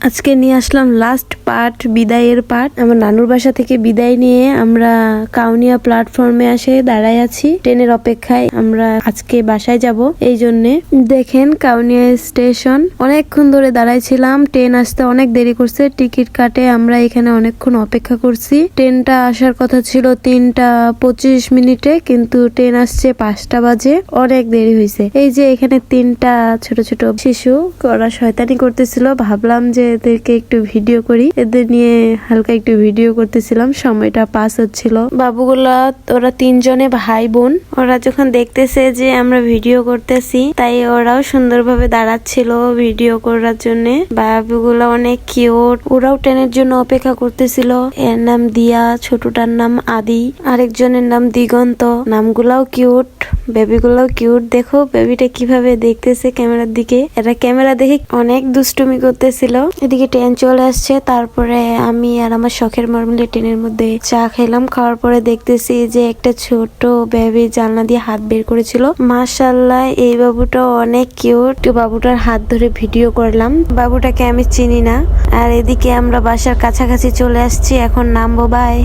আজকে নিয়ে আসলাম last part, বিদায়ের পার্ট। আমার নানুর বাসা থেকে বিদায় নিয়ে আমরা কাউনিয়া প্ল্যাটফর্মে এসে দাঁড়ায় আছি ট্রেনের অপেক্ষায়। আমরা আজকে বাসায় যাব, এই জন্যে। দেখেন কাউনিয়া স্টেশন, অনেকক্ষণ ধরে দাঁড়াইছিলাম। ট্রেন আসতে অনেক দেরি করছে, টিকিট কাটে আমরা এখানে অনেকক্ষণ অপেক্ষা করছি। ট্রেনটা আসার কথা ছিল 3টা 25 মিনিটে, কিন্তু ট্রেন আসছে 5টা বাজে, অনেক দেরি হয়েছে। এই যে এখানে 3টা ছোট ছোট শিশু ওরা শয়তানি করতেছিল, ভাবলাম যে এদেরকে একটু ভিডিও করি, এদের নিয়ে হালকা একটু ভিডিও করতেছিলাম। সময়টা পাস হচ্ছিল। বাবুগুলা ওরা 3জনে ভাই বোন, ওরা যখন দেখতেছে যে আমরা ভিডিও করতেছি, তাই ওরাও সুন্দরভাবে দাঁড়াচ্ছিল ভিডিও করার জন্য। বাবুগুলা অনেক কিউট, ওরাও ট্রেনের জন্য অপেক্ষা করতেছিল। এর নাম দিয়া, ছোটটার নাম আদি, আরেকজনের নাম দিগন্ত। নামগুলাও কিউট, বেবিগুলাও কিউট। দেখো বেবিটা কিভাবে দেখতেছে ক্যামেরার দিকে। এরা ক্যামেরা দেখে অনেক দুষ্টুমি করতেছিল। এদিকে ট্রেন চলে আসছে, তারপরে আমি আর আমার শখের মর্মলে ট্রেনের মধ্যে চা খেলাম। খাওয়ার পরে দেখতেছি যে একটা ছোট বেবি জানলা দিয়ে হাত বের করেছিল। মাশাআল্লাহ, এই বাবুটা অনেক কিউট। বাবুটার হাত ধরে ভিডিও করলাম। বাবুটাকে আমি চিনি না। আর এদিকে আমরা বাসার কাছাকাছি চলে আসছি, এখন নামবো। বাই।